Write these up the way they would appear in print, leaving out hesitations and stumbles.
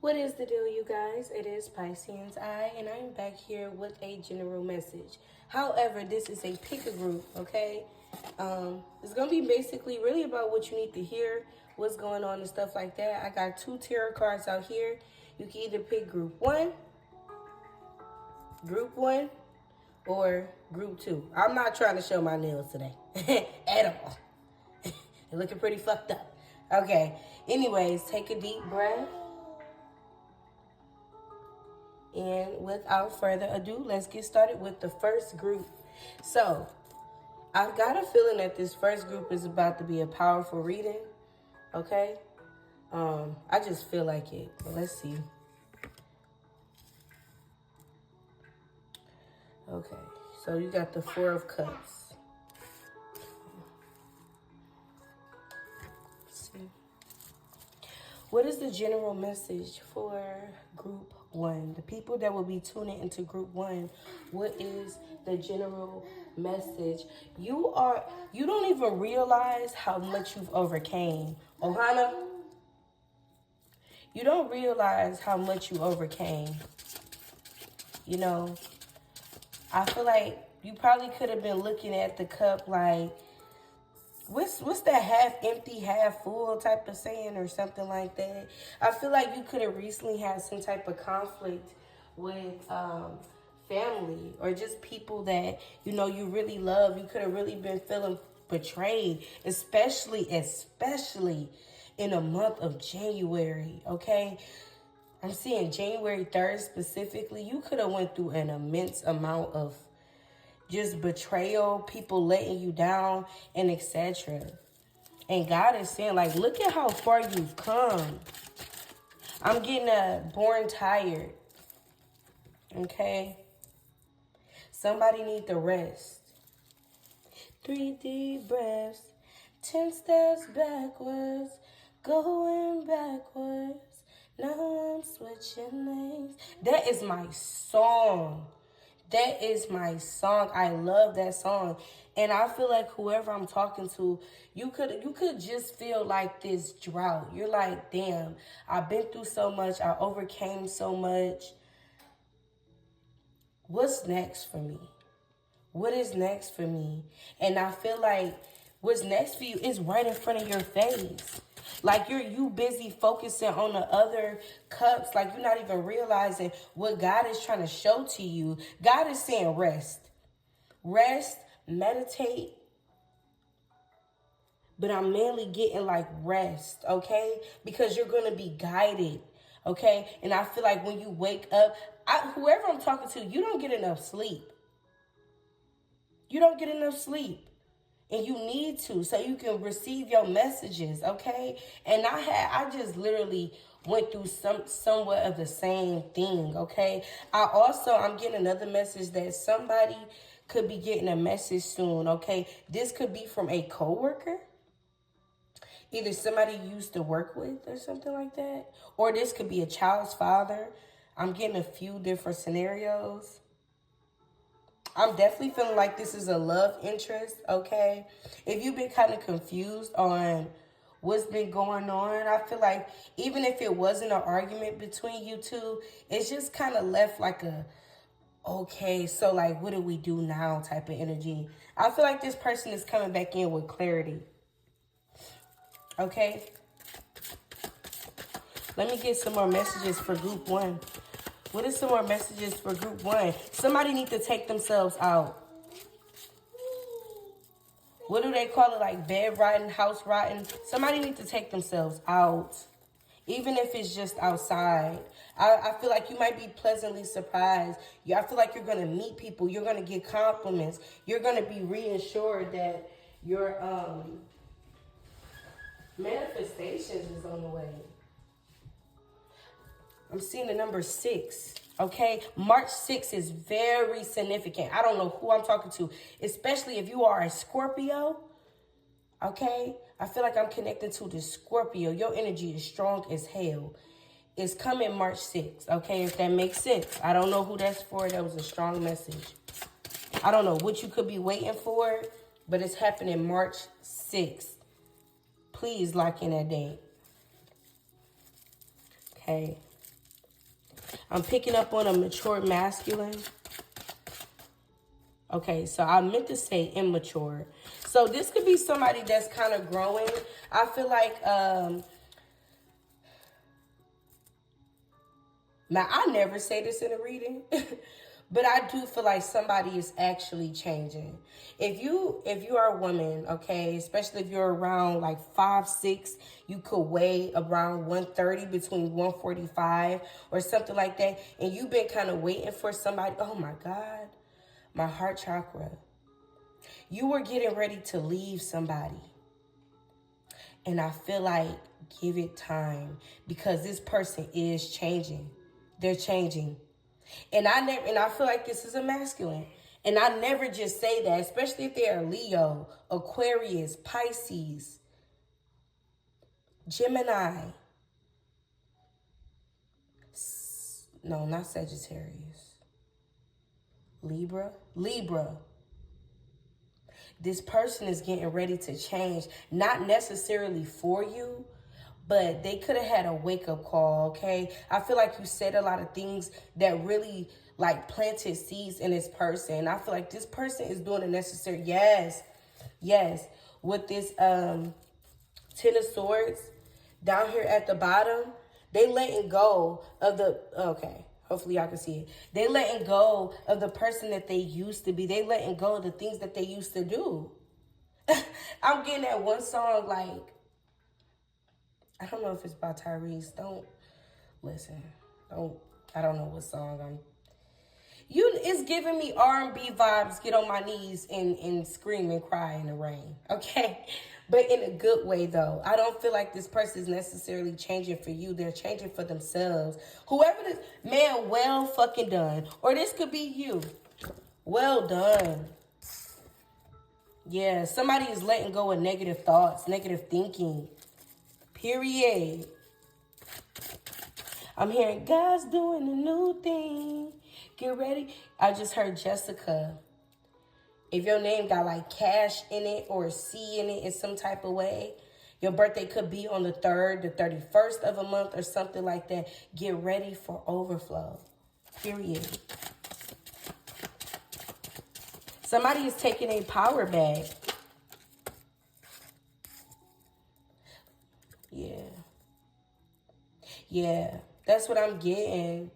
What is the deal, you guys? It is Piscean's Eye, and I'm back here with a general message. However, this is a pick a group, okay? It's going to be basically really about what you need to hear, what's going on and stuff like that. I got 2 tarot cards out here. You can either pick group 1, or group 2. I'm not trying to show my nails today at all. They're looking pretty fucked up. Okay, anyways, take a deep breath. And without further ado, let's get started with the first group. So, I've got a feeling that this first group is about to be a powerful reading, okay? I just feel like it, but let's see. Okay, so you got the 4 of Cups. Let's see. What is the general message for group 1? The people that will be tuning into group 1, what is the general message? You don't even realize how much you've overcame. Ohana, you don't realize how much you overcame. You know, I feel like you probably could have been looking at the cup like, What's that half empty, half full type of saying or something like that? I feel like you could have recently had some type of conflict with family or just people that, you know, you really love. You could have really been feeling betrayed, especially in the month of January, okay? I'm seeing January 3rd specifically. You could have went through an immense amount of just betrayal, people letting you down, and etc. And God is saying, like, look at how far you've come. I'm getting born tired. Okay? Somebody need to rest. 3 deep breaths, 10 steps backwards, going backwards. Now I'm switching lanes. That is my song. That is my song. I love that song. And I feel like whoever I'm talking to, you could just feel like this drought. You're like, damn, I've been through so much. I overcame so much. What's next for me? What is next for me? And I feel like what's next for you is right in front of your face. Like you busy focusing on the other cups. Like you're not even realizing what God is trying to show to you. God is saying rest. Rest, meditate. But I'm mainly getting like rest, okay? Because you're going to be guided, okay? And I feel like when you wake up, whoever I'm talking to, you don't get enough sleep. You don't get enough sleep. And you need to, so you can receive your messages, okay? And I just literally went through somewhat of the same thing, okay? I'm getting another message that somebody could be getting a message soon, okay? This could be from a coworker, either somebody you used to work with or something like that, or this could be a child's father. I'm getting a few different scenarios. I'm definitely feeling like this is a love interest, okay? If you've been kind of confused on what's been going on, I feel like even if it wasn't an argument between you two, it's just kind of left like a, okay, so like, what do we do now type of energy. I feel like this person is coming back in with clarity, okay? Let me get some more messages for group 1. What is some more messages for group 1? Somebody need to take themselves out. What do they call it? Like bed rotting, house rotting? Somebody need to take themselves out. Even if it's just outside. I feel like you might be pleasantly surprised. I feel like you're going to meet people. You're going to get compliments. You're going to be reassured that your manifestations is on the way. I'm seeing the number 6, okay? March 6th is very significant. I don't know who I'm talking to, especially if you are a Scorpio, okay? I feel like I'm connected to the Scorpio. Your energy is strong as hell. It's coming March 6th, okay? If that makes sense. I don't know who that's for. That was a strong message. I don't know what you could be waiting for, but it's happening March 6th. Please lock in that date. Okay. I'm picking up on a mature masculine. Okay, so I meant to say immature. So this could be somebody that's kind of growing. I feel like, now I never say this in a reading, but I do feel like somebody is actually changing. If you are a woman, okay, especially if you're around like 5'6", you could weigh around 130, between 145 or something like that, and you've been kind of waiting for somebody. Oh my God, my heart chakra. You were getting ready to leave somebody. And I feel like give it time, because this person is changing. They're changing. And I feel like this is a masculine. And I never just say that, especially if they're Leo, Aquarius, Pisces, Gemini. No, not Sagittarius. Libra. This person is getting ready to change, not necessarily for you, but they could have had a wake-up call, okay? I feel like you said a lot of things that really, like, planted seeds in this person. I feel like this person is doing the necessary, yes, with this Ten of Swords down here at the bottom, they letting go of the, okay, hopefully y'all can see it. They letting go of the person that they used to be. They letting go of the things that they used to do. I'm getting that one song, like, I don't know if it's by Tyrese. Don't listen. I don't know what song it's giving me R&B vibes. Get on my knees and scream and cry in the rain. Okay? But in a good way, though. I don't feel like this person is necessarily changing for you. They're changing for themselves. Whoever this, man, well fucking done. Or this could be you. Well done. Yeah, somebody is letting go of negative thoughts, negative thinking. Period. I'm hearing God's doing a new thing. Get ready. I just heard Jessica. If your name got like cash in it or a C in it in some type of way, your birthday could be on the 3rd, the 31st of a month or something like that. Get ready for overflow. Period. Somebody is taking a power back. Yeah, that's what I'm getting.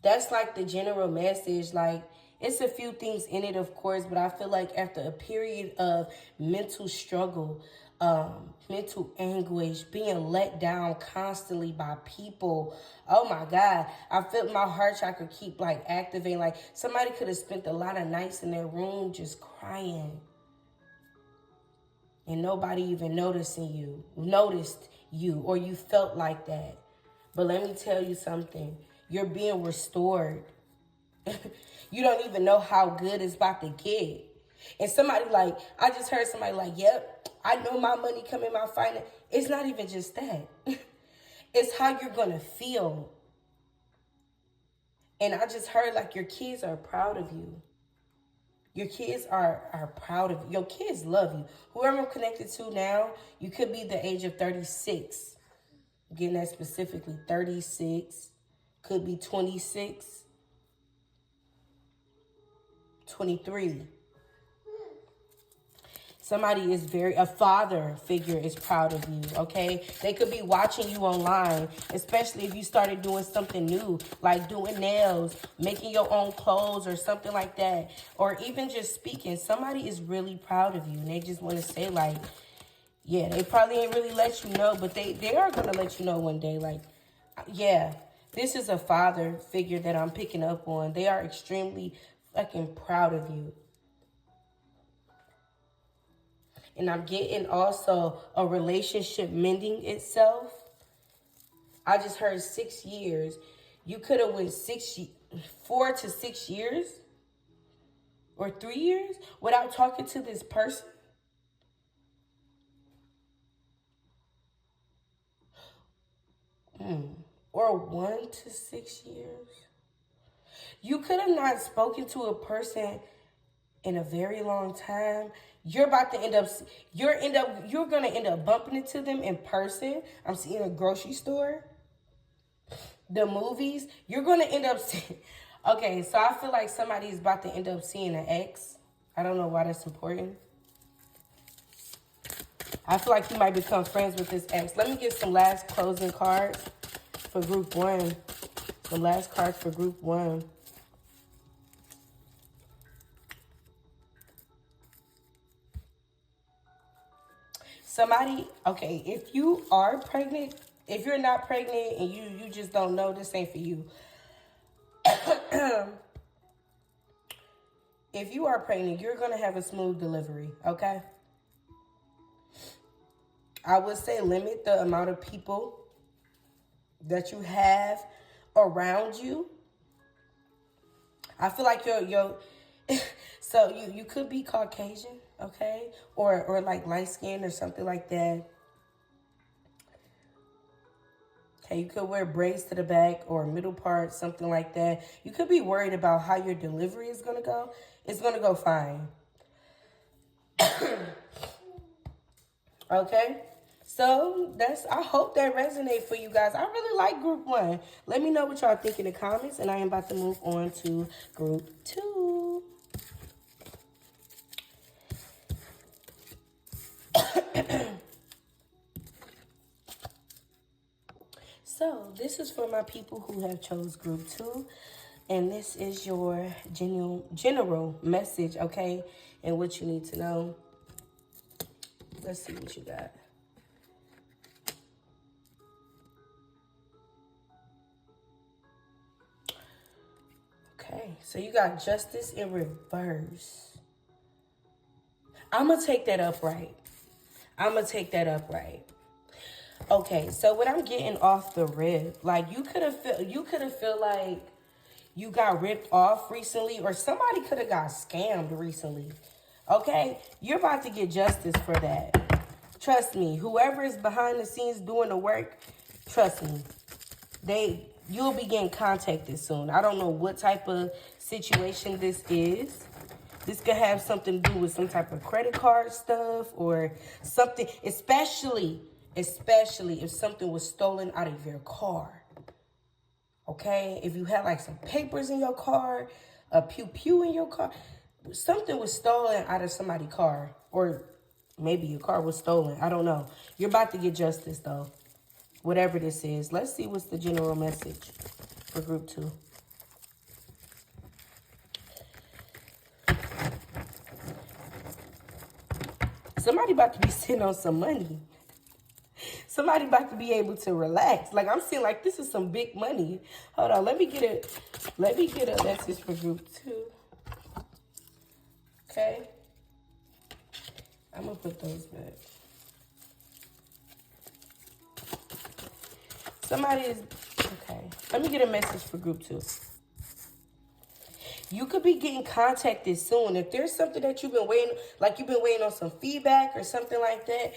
That's like the general message. Like, it's a few things in it, of course, but I feel like after a period of mental struggle, mental anguish, being let down constantly by people, oh my God, I feel my heart chakra keep like activating. Like, somebody could have spent a lot of nights in their room just crying, and nobody even noticed you, or you felt like that. But let me tell you something. You're being restored. You don't even know how good it's about to get. And somebody like, I just heard somebody like, yep, I know my money coming, my finance. It's not even just that. It's how you're going to feel. And I just heard like your kids are proud of you. Your kids are proud of you. Your kids love you. Whoever I'm connected to now, you could be the age of 36. Getting that specifically, 36, could be 26, 23. Somebody is a father figure is proud of you, okay? They could be watching you online, especially if you started doing something new, like doing nails, making your own clothes or something like that, or even just speaking. Somebody is really proud of you, and they just want to say, like, yeah, they probably ain't really let you know, but they are going to let you know one day. Like, yeah, this is a father figure that I'm picking up on. They are extremely fucking proud of you. And I'm getting also a relationship mending itself. I just heard 6 years. You could have went 4 to 6 years or 3 years without talking to this person. Or 1 to 6 years. You could have not spoken to a person in a very long time. You're about to you're going to end up bumping into them in person. I'm seeing a grocery store. the movies, you're going to end up seeing. Okay, so I feel like somebody's about to end up seeing an ex. I don't know why that's important. I feel like you might become friends with this ex. Let me get some last closing cards for group 1. The last cards for group 1. Somebody, okay, if you are pregnant, if you're not pregnant and you just don't know, this ain't for you. If you are pregnant, you're going to have a smooth delivery, okay? I would say limit the amount of people that you have around you. I feel like you're so you could be Caucasian, okay? Or like light skin or something like that. Okay, you could wear braids to the back or middle part, something like that. You could be worried about how your delivery is going to go. It's going to go fine. Okay? So, I hope that resonates for you guys. I really like group 1. Let me know what y'all think in the comments, and I am about to move on to group 2. So, this is for my people who have chose group 2. And this is your general message, okay? And what you need to know. Let's see what you got. Okay, so you got justice in reverse. I'm going to take that upright. Okay, so what I'm getting off the rip, like you could have felt like you got ripped off recently, or somebody could have got scammed recently. Okay, you're about to get justice for that. Trust me, whoever is behind the scenes doing the work, trust me, you'll be getting contacted soon. I don't know what type of situation this is. This could have something to do with some type of credit card stuff or something, especially if something was stolen out of your car. Okay? If you had like some papers in your car, a pew-pew in your car, something was stolen out of somebody's car, or maybe your car was stolen. I don't know. You're about to get justice though. Whatever this is. Let's see what's the general message for group 2. Somebody about to be sitting on some money. Somebody about to be able to relax. Like, I'm seeing like this is some big money. Hold on, let me get a message for group 2. Okay. I'm gonna put those back. Somebody is okay. Let me get a message for group 2. You could be getting contacted soon. If there's something that you've been waiting, like you've been waiting on some feedback or something like that,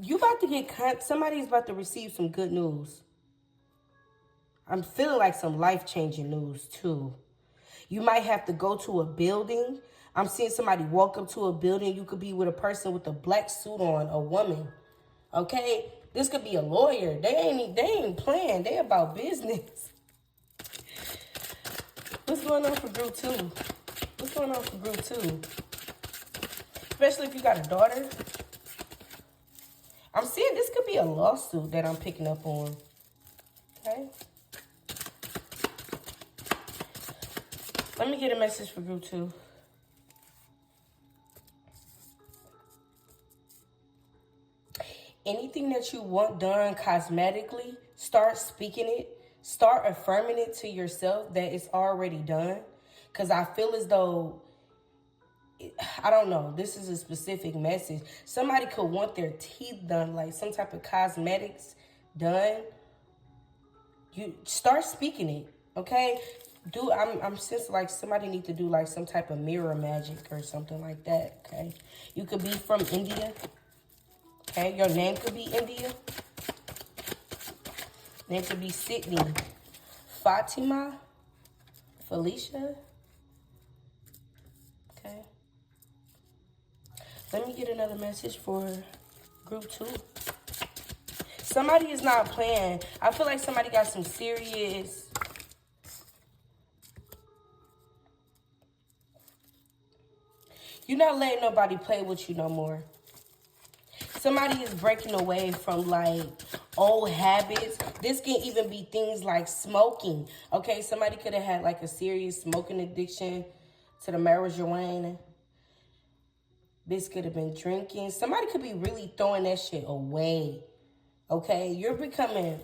you about to get somebody's about to receive some good news. I'm feeling like some life-changing news too. You might have to go to a building. I'm seeing somebody walk up to a building. You could be with a person with a black suit on, a woman. Okay? This could be a lawyer. They ain't playing. They about business. What's going on for group 2? What's going on for group 2? Especially if you got a daughter. I'm seeing this could be a lawsuit that I'm picking up on. Okay? Let me get a message for group 2. Anything that you want done cosmetically, start speaking it. Start affirming it to yourself that it's already done. Because I feel as though, I don't know, this is a specific message. Somebody could want their teeth done, like some type of cosmetics done. You start speaking it, okay? I'm sensing like somebody need to do like some type of mirror magic or something like that, okay? You could be from India, okay? Your name could be India. Name could be Sydney, Fatima, Felicia. Okay. Let me get another message for group 2. Somebody is not playing. I feel like somebody got some serious... You're not letting nobody play with you no more. Somebody is breaking away from, like, old habits. This can even be things like smoking. Okay, somebody could have had, like, a serious smoking addiction to the marijuana. This could have been drinking. Somebody could be really throwing that shit away. Okay, you're becoming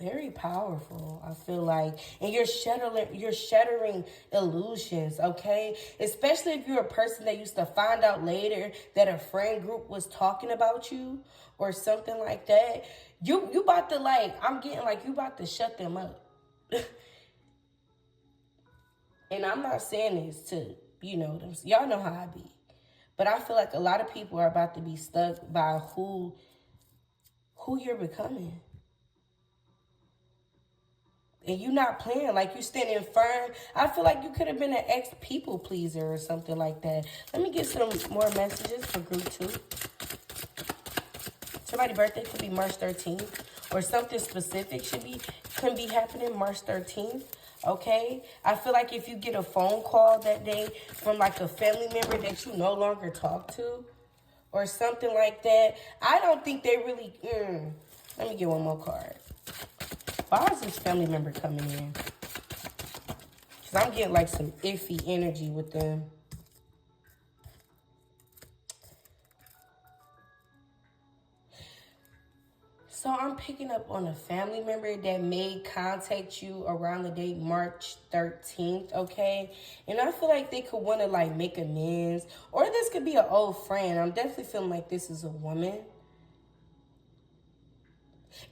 very powerful, I feel like. And you're shattering illusions, okay? Especially if you're a person that used to find out later that a friend group was talking about you or something like that. You about to, like, I'm getting like you about to shut them up. And I'm not saying this to, you know, y'all know how I be. But I feel like a lot of people are about to be stuck by who you're becoming. And you not playing, like you standing firm. I feel like you could have been an ex-people pleaser or something like that. Let me get some more messages for group 2. Somebody's birthday could be March 13th. Or something specific can be happening March 13th. Okay? I feel like if you get a phone call that day from like a family member that you no longer talk to. Or something like that. I don't think they really... Let me get one more card. Why is this family member coming in? Because I'm getting like some iffy energy with them. So I'm picking up on a family member that may contact you around the date March 13th, okay? And I feel like they could want to like make amends. Or this could be an old friend. I'm definitely feeling like this is a woman.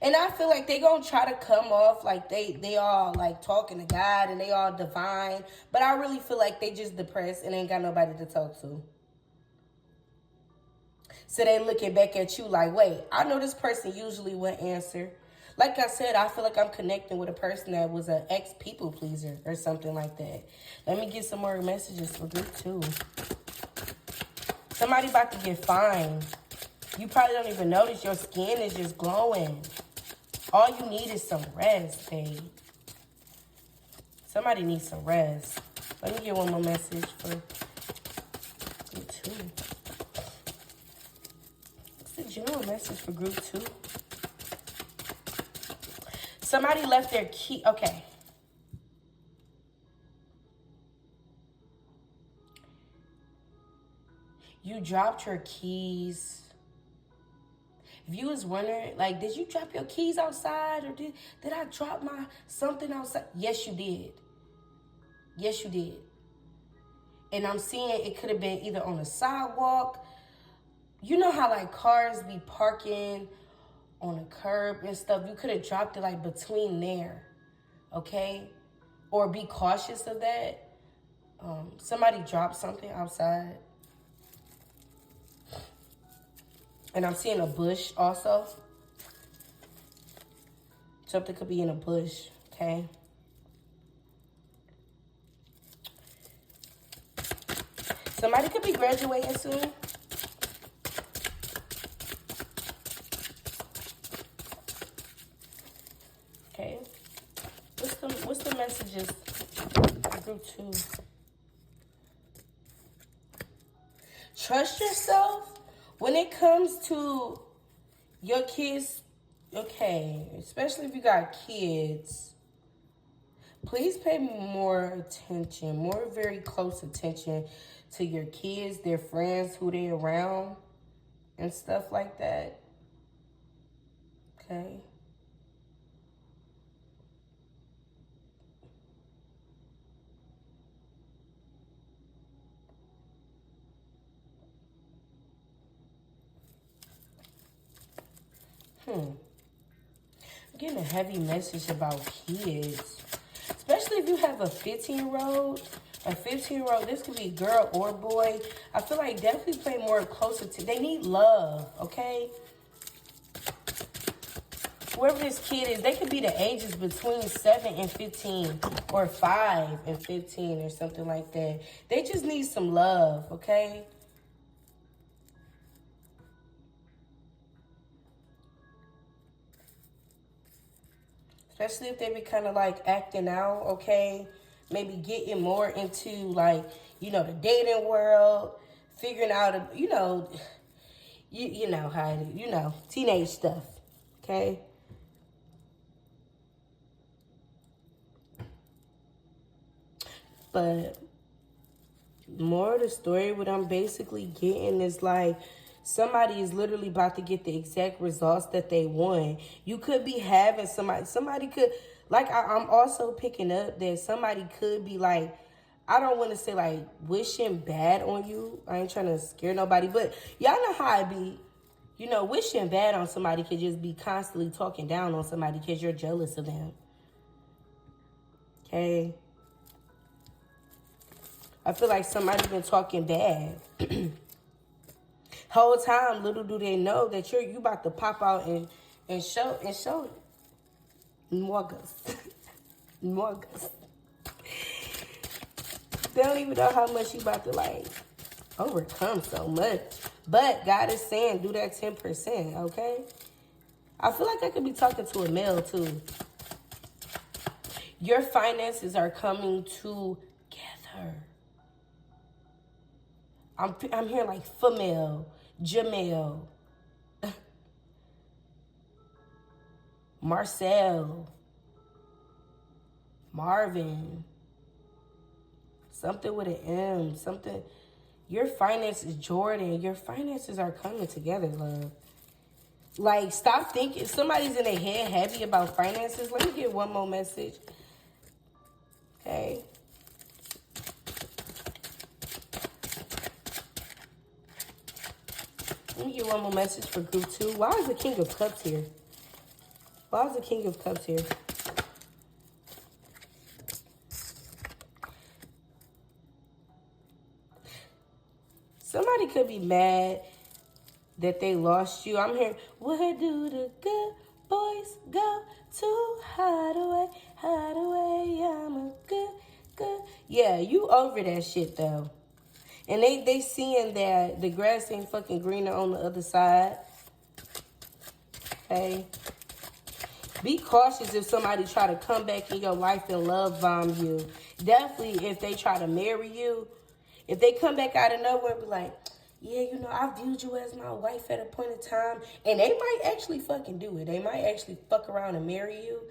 And I feel like they gonna try to come off like they all like talking to God and they all divine. But I really feel like they just depressed and ain't got nobody to talk to. So they looking back at you like, wait, I know this person usually would answer. Like I said, I feel like I'm connecting with a person that was an ex-people pleaser or something like that. Let me get some more messages for group 2. Somebody about to get fined. You probably don't even notice your skin is just glowing. All you need is some rest, babe. Somebody needs some rest. Let me get one more message for group 2. What's the general message for group 2? Somebody left their key. Okay. You dropped your keys. If you was wondering, like, did you drop your keys outside? Or did I drop my something outside? Yes, you did. Yes, you did. And I'm seeing it could have been either on the sidewalk. You know how, like, cars be parking on a curb and stuff? You could have dropped it, like, between there. Okay? Or be cautious of that. Somebody dropped something outside. And I'm seeing a bush also. Something could be in a bush, okay? Somebody could be graduating soon. Okay. What's the messages for group 2? Trust yourself. When it comes to your kids, okay, especially if you got kids, please pay more attention, more very close attention to your kids, their friends, who they around, and stuff like that. Okay? I'm getting a heavy message about kids. Especially if you have a 15-year-old. A 15-year-old, this could be girl or boy. I feel like definitely play more closer to... They need love, okay? Whoever this kid is, they could be the ages between 7 and 15. Or 5 and 15 or something like that. They just need some love, okay? Especially if they be kind of like acting out, okay? Maybe getting more into like, you know, the dating world, figuring out, you know, you know how it is, you know, teenage stuff, okay? But more of the story, what I'm basically getting is like, somebody is literally about to get the exact results that they want. You could be having somebody could, like, I'm also picking up that somebody could be like, I don't want to say like wishing bad on you. I ain't trying to scare nobody, but y'all know how I be. You know, wishing bad on somebody could just be constantly talking down on somebody because you're jealous of them. Okay? I feel like somebody's been talking bad. Whole time, little do they know that you about to pop out and show Morgus. Morgus. They don't even know how much you about to like overcome so much. But God is saying do that 10%, okay? I feel like I could be talking to a male too. Your finances are coming together. I'm hearing like female, Jamel, Marcel, Marvin, something with an M, something. Your finances, Jordan, your finances are coming together, love. Like, stop thinking. Somebody's in their head heavy about finances. Let me get one more message. Okay. Let me get one more message for group 2. Why is the King of Cups here? Why is the King of Cups here? Somebody could be mad that they lost you. I'm here. Where do the good boys go to hide away, hide away? I'm a good. Yeah, you over that shit though. And they seeing that the grass ain't fucking greener on the other side. Okay. Be cautious if somebody try to come back in your life and love bomb you. Definitely if they try to marry you. If they come back out of nowhere and be like, yeah, you know, I viewed you as my wife at a point in time. And they might actually fucking do it. They might actually fuck around and marry you.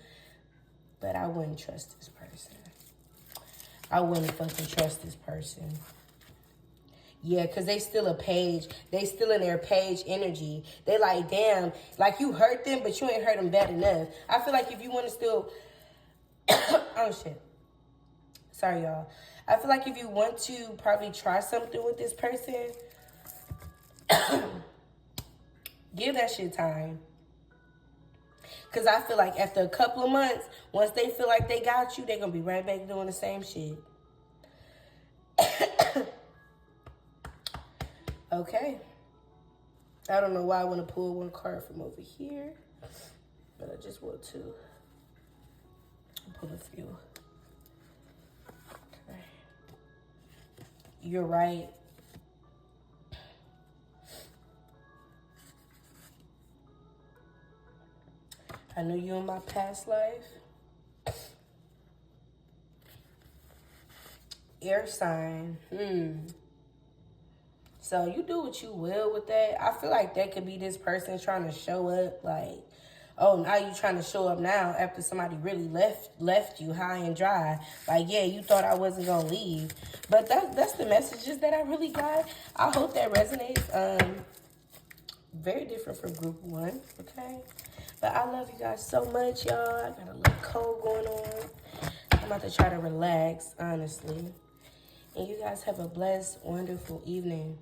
But I wouldn't trust this person. I wouldn't fucking trust this person. Yeah, because they still a page. They still in their page energy. They like, damn, like you hurt them, but you ain't hurt them bad enough. I feel like if you want to still... oh, shit. Sorry, y'all. I feel like if you want to probably try something with this person, give that shit time. Because I feel like after a couple of months, once they feel like they got you, they're going to be right back doing the same shit. Okay. I don't know why I want to pull one card from over here, but I just want to pull a few. Okay. You're right. I knew you in my past life. Air sign. So you do what you will with that. I feel like that could be this person trying to show up like, oh, now you trying to show up now after somebody really left you high and dry. Like, yeah, you thought I wasn't going to leave. But that's the messages that I really got. I hope that resonates. Very different from group 1, okay? But I love you guys so much, y'all. I got a little cold going on. I'm about to try to relax, honestly. And you guys have a blessed, wonderful evening.